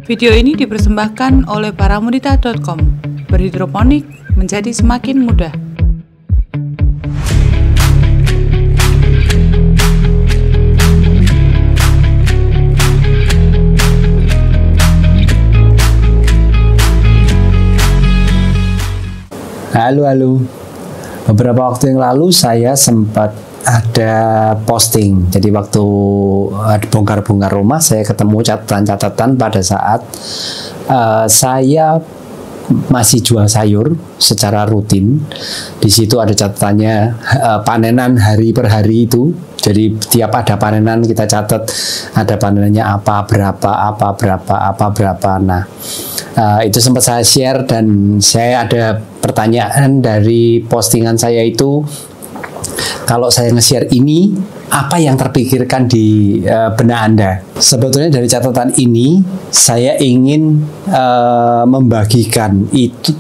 Video ini dipersembahkan oleh paramudita.com. Berhidroponik menjadi semakin mudah. Halo. Beberapa waktu yang lalu saya sempat ada posting. Jadi waktu bongkar-bongkar rumah, saya ketemu catatan-catatan pada saat saya masih jual sayur secara rutin. Di situ ada catatannya panenan hari per hari itu. Jadi tiap ada panenan kita catat ada panenannya apa, berapa. Nah, itu sempat saya share dan saya ada pertanyaan dari postingan saya itu, kalau saya nge-share ini, apa yang terpikirkan di benak Anda? Sebetulnya dari catatan ini, saya ingin membagikan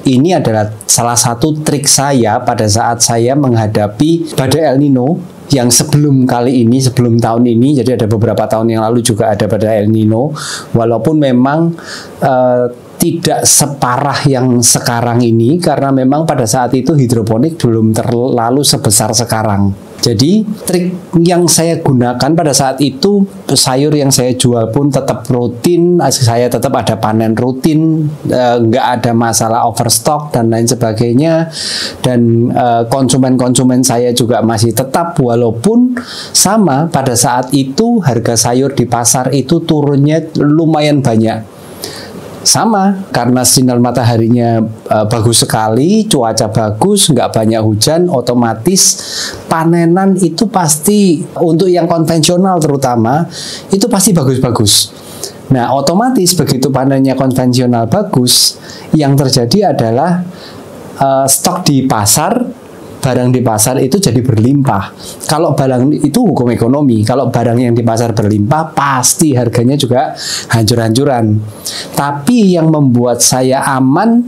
ini adalah salah satu trik saya pada saat saya menghadapi badai El Nino yang sebelum tahun ini. Jadi ada beberapa tahun yang lalu juga ada badai El Nino, walaupun memang tidak separah yang sekarang ini, karena memang pada saat itu hidroponik belum terlalu sebesar sekarang. Jadi trik yang saya gunakan pada saat itu, sayur yang saya jual pun tetap rutin, saya tetap ada panen rutin, nggak ada masalah overstock dan lain sebagainya, dan konsumen-konsumen saya juga masih tetap, walaupun sama pada saat itu harga sayur di pasar itu turunnya lumayan banyak. Sama, karena sinar mataharinya bagus sekali, cuaca bagus, nggak banyak hujan, otomatis panenan itu pasti, untuk yang konvensional terutama, itu pasti bagus-bagus. Nah, otomatis begitu panennya konvensional bagus, yang terjadi adalah stok di pasar, barang di pasar itu jadi berlimpah. Kalau barang itu hukum ekonomi, kalau barang yang di pasar berlimpah, pasti harganya juga hancur-hancuran. Tapi yang membuat saya aman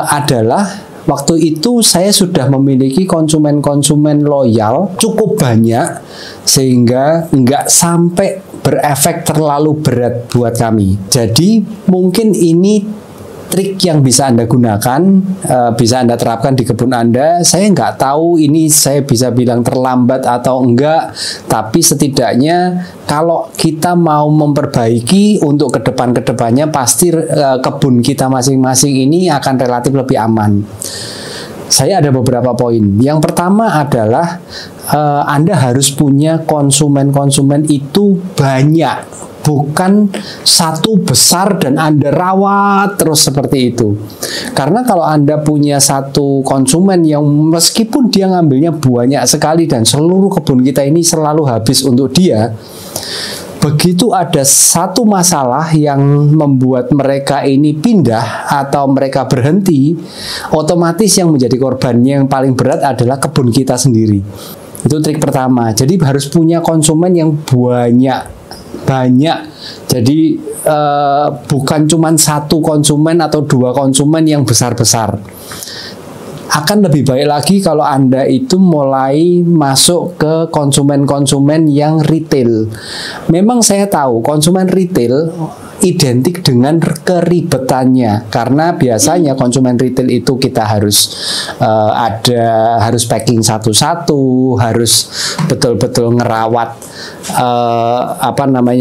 adalah waktu itu saya sudah memiliki konsumen-konsumen loyal cukup banyak, sehingga nggak sampai berefek terlalu berat buat kami. Jadi mungkin ini trik yang bisa Anda gunakan, bisa Anda terapkan di kebun Anda. Saya nggak tahu ini saya bisa bilang terlambat atau enggak, tapi setidaknya kalau kita mau memperbaiki untuk kedepannya pasti kebun kita masing-masing ini akan relatif lebih aman. Saya ada beberapa poin. Yang pertama adalah Anda harus punya konsumen-konsumen itu banyak, bukan satu besar dan Anda rawat terus seperti itu. Karena kalau Anda punya satu konsumen yang meskipun dia ngambilnya banyak sekali dan seluruh kebun kita ini selalu habis untuk dia, begitu ada satu masalah yang membuat mereka ini pindah atau mereka berhenti, otomatis yang menjadi korbannya yang paling berat adalah kebun kita sendiri. Itu trik pertama. Jadi harus punya konsumen yang banyak. Jadi bukan cuma satu konsumen atau dua konsumen yang besar-besar. Akan lebih baik lagi kalau Anda itu mulai masuk ke konsumen-konsumen yang retail. Memang saya tahu konsumen retail identik dengan keribetannya, karena biasanya konsumen retail itu kita harus harus packing satu-satu, harus betul-betul ngerawat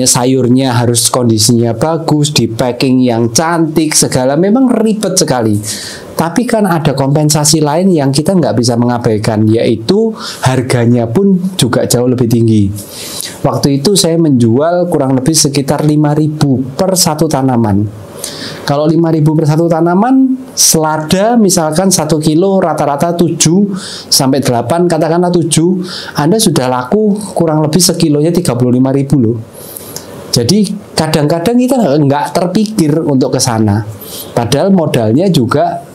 sayurnya, harus kondisinya bagus, di packing yang cantik, segala memang ribet sekali. Tapi kan ada kompensasi lain yang kita nggak bisa mengabaikan, yaitu harganya pun juga jauh lebih tinggi. Waktu itu saya menjual kurang lebih sekitar 5.000 per satu tanaman. Kalau 5.000 per satu tanaman, selada misalkan 1 kilo rata-rata 7 sampai 8, katakanlah 7, Anda sudah laku kurang lebih sekilonya 35.000 loh. Jadi kadang-kadang kita nggak terpikir untuk ke sana. Padahal modalnya juga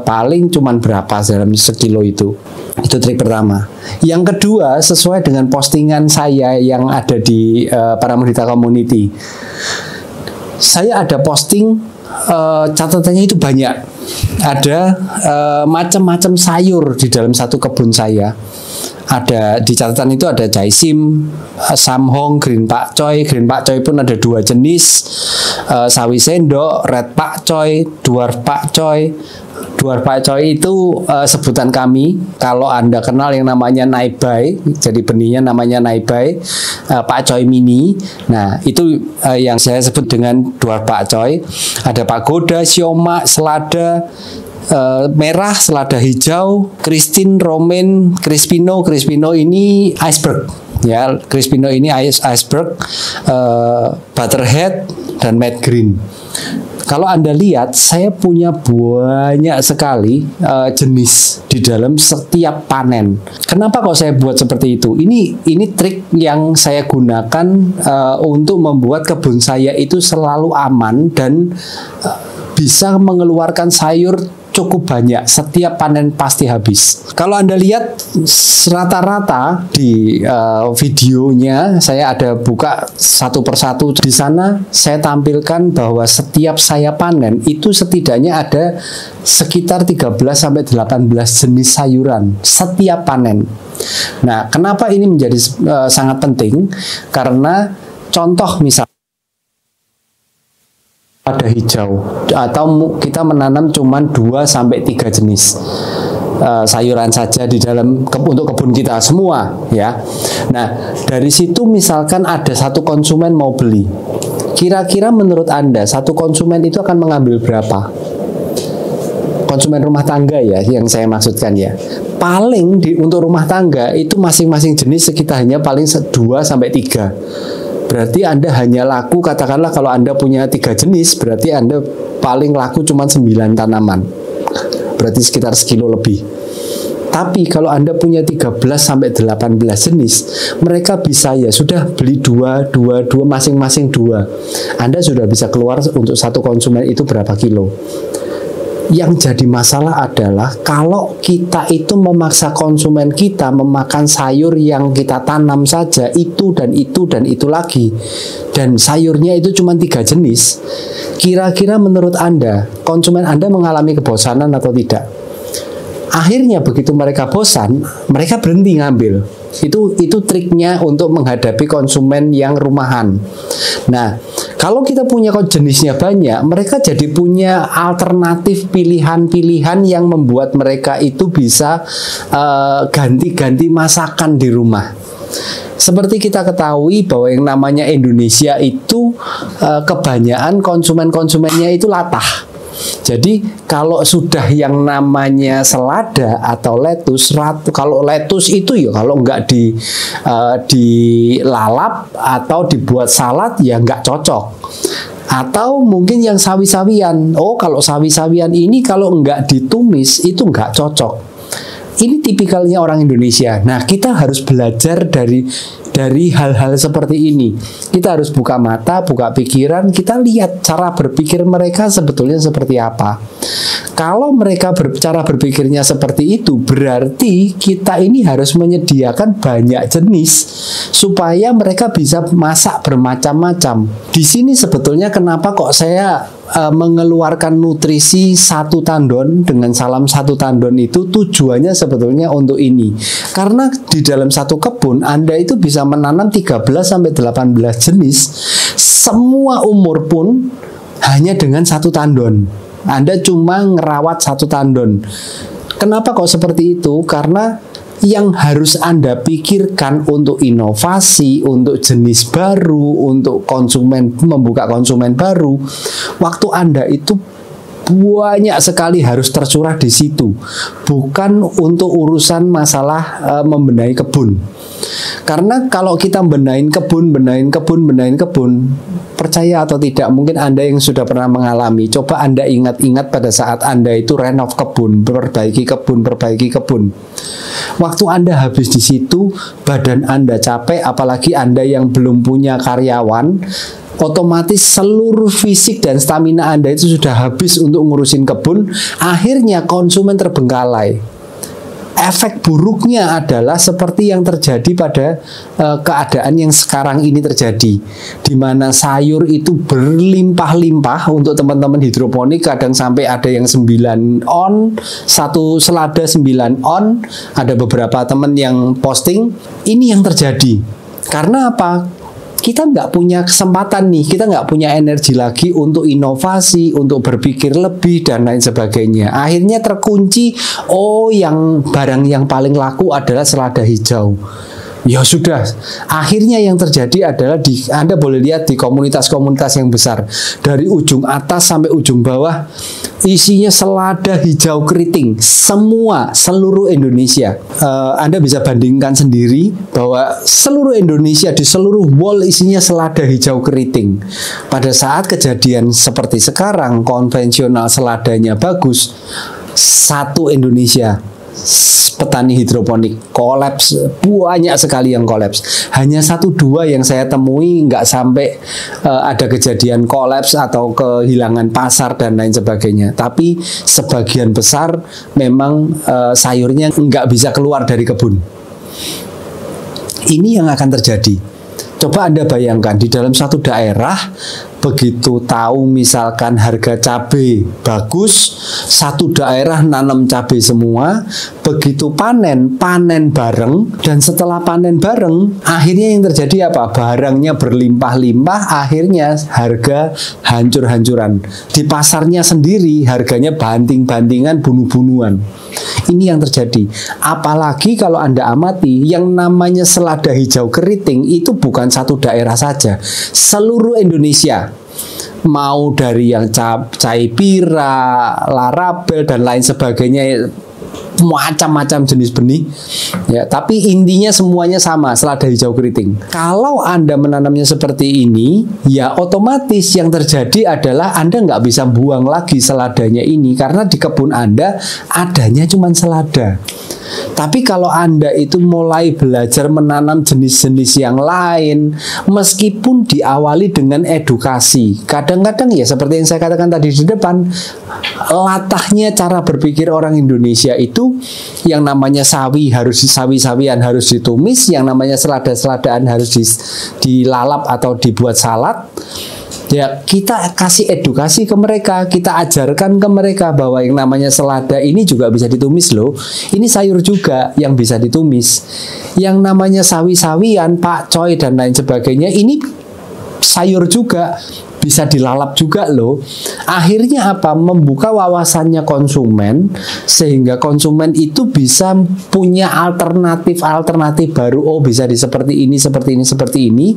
paling cuman berapa dalam sekilo itu. Itu trik pertama. Yang kedua, sesuai dengan postingan saya yang ada di Paramudita Community, saya ada posting, catatannya itu banyak. Ada macam-macam sayur di dalam satu kebun saya. Ada di catatan itu ada Jaisim, Samhong, Green Pakcoy. Green Pakcoy pun ada 2 jenis, sawi sendok, red pakcoy, dwarf pakcoy. Dwarf pakcoy itu sebutan kami. Kalau Anda kenal yang namanya Naibai, jadi benihnya namanya Naibai, pakcoy mini. Nah, itu yang saya sebut dengan dwarf pakcoy. Ada pagoda, sioma, selada merah, selada hijau, Christine, Romaine, Crispino. Crispino ini iceberg, ya. Crispino ini iceberg, Butterhead dan Mad Green. Kalau Anda lihat, saya punya banyak sekali jenis di dalam setiap panen. Kenapa kok saya buat seperti itu? Ini trik yang saya gunakan untuk membuat kebun saya itu selalu aman dan bisa mengeluarkan sayur cukup banyak. Setiap panen pasti habis. Kalau Anda lihat rata-rata di videonya, saya ada buka satu persatu. Di sana saya tampilkan bahwa setiap saya panen itu setidaknya ada sekitar 13-18 jenis sayuran setiap panen. Nah, kenapa ini menjadi sangat penting? Karena contoh misalnya ada hijau, atau kita menanam cuma 2-3 jenis sayuran saja di dalam untuk kebun kita semua, ya. Nah, dari situ misalkan ada satu konsumen mau beli, kira-kira menurut Anda satu konsumen itu akan mengambil berapa? Konsumen rumah tangga, ya, yang saya maksudkan, ya. Paling untuk rumah tangga itu masing-masing jenis sekitarnya paling 2-3. Berarti Anda hanya laku, katakanlah kalau Anda punya 3 jenis, berarti Anda paling laku cuma 9 tanaman. Berarti sekitar sekilo lebih. Tapi kalau Anda punya 13-18 jenis, mereka bisa ya sudah beli 2 masing-masing 2. Anda sudah bisa keluar untuk satu konsumen itu berapa kilo. Yang jadi masalah adalah kalau kita itu memaksa konsumen kita memakan sayur yang kita tanam saja, itu dan itu dan itu lagi, dan sayurnya itu cuma 3 jenis. Kira-kira menurut Anda, konsumen Anda mengalami kebosanan atau tidak? Akhirnya begitu mereka bosan, mereka berhenti ngambil. Itu triknya untuk menghadapi konsumen yang rumahan. Nah, kalau kita punya jenisnya banyak, mereka jadi punya alternatif pilihan-pilihan yang membuat mereka itu bisa ganti-ganti masakan di rumah. Seperti kita ketahui bahwa yang namanya Indonesia itu kebanyakan konsumennya itu latah. Jadi kalau sudah yang namanya selada atau lettuce, kalau lettuce itu ya kalau nggak dilalap atau dibuat salad ya nggak cocok. Atau mungkin yang sawi-sawian, kalau sawi-sawian ini kalau nggak ditumis itu nggak cocok. Ini tipikalnya orang Indonesia. Nah, kita harus belajar dari hal-hal seperti ini. Kita harus buka mata, buka pikiran, kita lihat cara berpikir mereka sebetulnya seperti apa. Kalau mereka cara berpikirnya seperti itu, berarti kita ini harus menyediakan banyak jenis supaya mereka bisa masak bermacam-macam. Di sini sebetulnya kenapa kok saya mengeluarkan nutrisi 1 tandon dengan salam 1 tandon itu tujuannya sebetulnya untuk ini. Karena di dalam satu kebun Anda itu bisa menanam 13-18 jenis, semua umur pun hanya dengan 1 tandon. Anda cuma ngerawat 1 tandon. Kenapa kok seperti itu? Karena yang harus Anda pikirkan untuk inovasi, untuk jenis baru, untuk membuka konsumen baru, waktu Anda itu banyak sekali harus tercurah di situ, bukan untuk urusan masalah membenahi kebun. Karena kalau kita benahin kebun, percaya atau tidak, mungkin Anda yang sudah pernah mengalami, coba Anda ingat-ingat pada saat Anda itu renov kebun, perbaiki kebun. Waktu Anda habis di situ, badan Anda capek, apalagi Anda yang belum punya karyawan, otomatis seluruh fisik dan stamina Anda itu sudah habis untuk ngurusin kebun. Akhirnya konsumen terbengkalai. efek buruknya adalah seperti yang terjadi pada keadaan yang sekarang ini terjadi, di mana sayur itu berlimpah-limpah. Untuk teman-teman hidroponik kadang sampai ada yang 9 on, satu selada 9 on. Ada beberapa teman yang posting. Ini yang terjadi karena apa? Kita nggak punya kesempatan nih, kita nggak punya energi lagi untuk inovasi, untuk berpikir lebih dan lain sebagainya. Akhirnya terkunci, yang barang yang paling laku adalah selada hijau. Ya sudah, akhirnya yang terjadi adalah Anda boleh lihat di komunitas-komunitas yang besar, dari ujung atas sampai ujung bawah, isinya selada hijau keriting, seluruh Indonesia. Anda bisa bandingkan sendiri bahwa seluruh Indonesia di seluruh wall isinya selada hijau keriting. Pada saat kejadian seperti sekarang, konvensional seladanya bagus, satu Indonesia petani hidroponik kolaps, banyak sekali yang kolaps. Hanya 1-2 yang saya temui nggak sampai ada kejadian kolaps atau kehilangan pasar dan lain sebagainya. Tapi sebagian besar memang sayurnya nggak bisa keluar dari kebun. Ini yang akan terjadi. Coba Anda bayangkan di dalam satu daerah, begitu tahu misalkan harga cabai bagus, satu daerah nanam cabai semua, begitu panen bareng, dan setelah panen bareng, akhirnya yang terjadi apa? Barangnya berlimpah-limpah, akhirnya harga hancur-hancuran. Di pasarnya sendiri harganya banting-bantingan, bunuh-bunuhan. Ini yang terjadi. Apalagi kalau Anda amati, yang namanya selada hijau keriting itu bukan satu daerah saja, seluruh Indonesia. Mau dari yang Caipira, Larabel dan lain sebagainya, macam-macam jenis benih ya, tapi intinya semuanya sama, selada hijau keriting. Kalau Anda menanamnya seperti ini, ya otomatis yang terjadi adalah Anda nggak bisa buang lagi seladanya ini, karena di kebun Anda adanya cuma selada. Tapi kalau Anda itu mulai belajar menanam jenis-jenis yang lain, meskipun diawali dengan edukasi, kadang-kadang ya seperti yang saya katakan tadi di depan, latahnya cara berpikir orang Indonesia itu, yang namanya sawi-sawian harus ditumis, yang namanya selada-seladaan harus dilalap atau dibuat salad. Ya, kita kasih edukasi ke mereka, kita ajarkan ke mereka bahwa yang namanya selada ini juga bisa ditumis loh. Ini sayur juga yang bisa ditumis. Yang namanya sawi-sawian, pakcoy dan lain sebagainya, ini sayur juga bisa dilalap juga loh. Akhirnya apa? Membuka wawasannya konsumen, sehingga konsumen itu bisa punya alternatif baru. Oh, bisa seperti ini, seperti ini.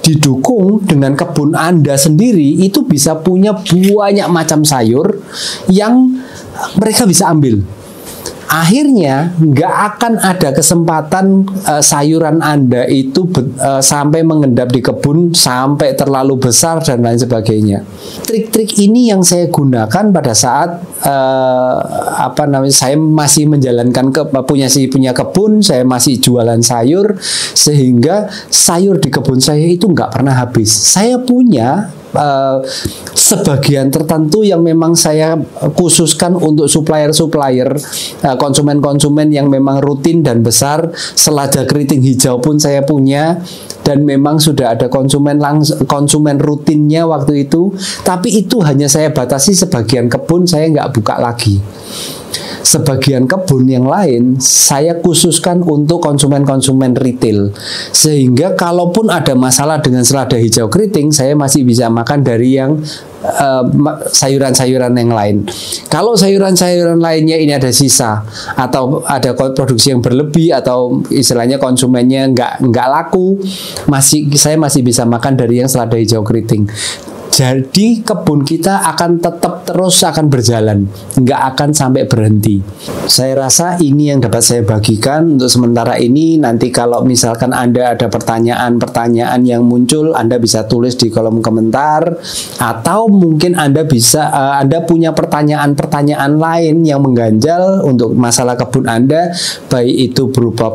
Didukung dengan kebun Anda sendiri, itu bisa punya banyak macam sayur yang mereka bisa ambil. Akhirnya nggak akan ada kesempatan sayuran Anda itu sampai mengendap di kebun sampai terlalu besar dan lain sebagainya. Trik-trik ini yang saya gunakan pada saat saya masih menjalankan punya kebun, saya masih jualan sayur, sehingga sayur di kebun saya itu nggak pernah habis. Saya punya sebagian tertentu yang memang saya khususkan untuk supplier-supplier, konsumen-konsumen yang memang rutin dan besar. Selada keriting hijau pun saya punya, dan memang sudah ada konsumen rutinnya waktu itu. Tapi itu hanya saya batasi sebagian kebun, saya nggak buka lagi. Sebagian kebun yang lain saya khususkan untuk konsumen-konsumen retail, sehingga kalaupun ada masalah dengan selada hijau keriting, saya masih bisa makan dari yang sayuran-sayuran yang lain. Kalau sayuran-sayuran lainnya ini ada sisa atau ada produksi yang berlebih atau istilahnya konsumennya nggak laku, saya masih bisa makan dari yang selada hijau keriting. Jadi kebun kita akan tetap terus akan berjalan, nggak akan sampai berhenti. Saya rasa ini yang dapat saya bagikan untuk sementara ini. Nanti kalau misalkan Anda ada pertanyaan-pertanyaan yang muncul, Anda bisa tulis di kolom komentar, atau mungkin Anda punya pertanyaan-pertanyaan lain yang mengganjal untuk masalah kebun Anda, baik itu berupa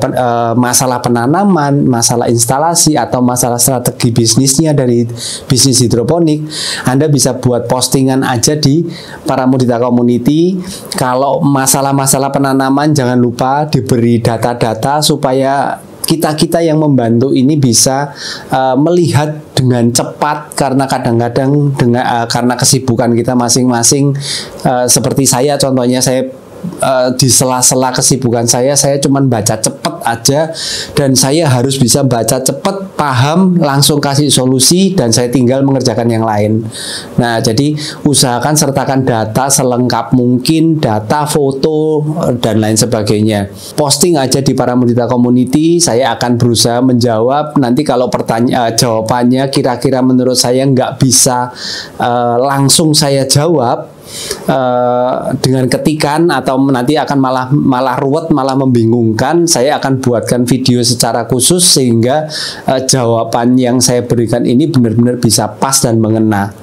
masalah penanaman, masalah instalasi, atau masalah strategi bisnisnya dari bisnis hidroponik. Anda bisa buat postingan aja di di para Mudita Community. Kalau masalah-masalah penanaman jangan lupa diberi data-data supaya kita-kita yang membantu ini bisa melihat dengan cepat, karena kadang-kadang karena kesibukan kita masing-masing, seperti saya contohnya, saya di sela-sela kesibukan saya cuman baca cepet aja, dan saya harus bisa baca cepet, paham, langsung kasih solusi, dan saya tinggal mengerjakan yang lain. Nah, jadi usahakan sertakan data selengkap mungkin, data, foto, dan lain sebagainya. Posting aja di para Mudita Community, saya akan berusaha menjawab. Nanti kalau jawabannya kira-kira menurut saya nggak bisa langsung saya jawab dengan ketikan, atau nanti akan malah ruwet, malah membingungkan, saya akan buatkan video secara khusus sehingga jawaban yang saya berikan ini benar-benar bisa pas dan mengena.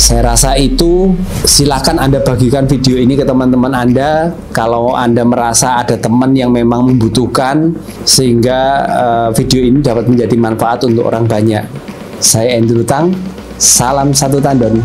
Saya rasa itu, silakan Anda bagikan video ini ke teman-teman Anda kalau Anda merasa ada teman yang memang membutuhkan, sehingga video ini dapat menjadi manfaat untuk orang banyak. Saya Andrew Tang, salam satu tandon.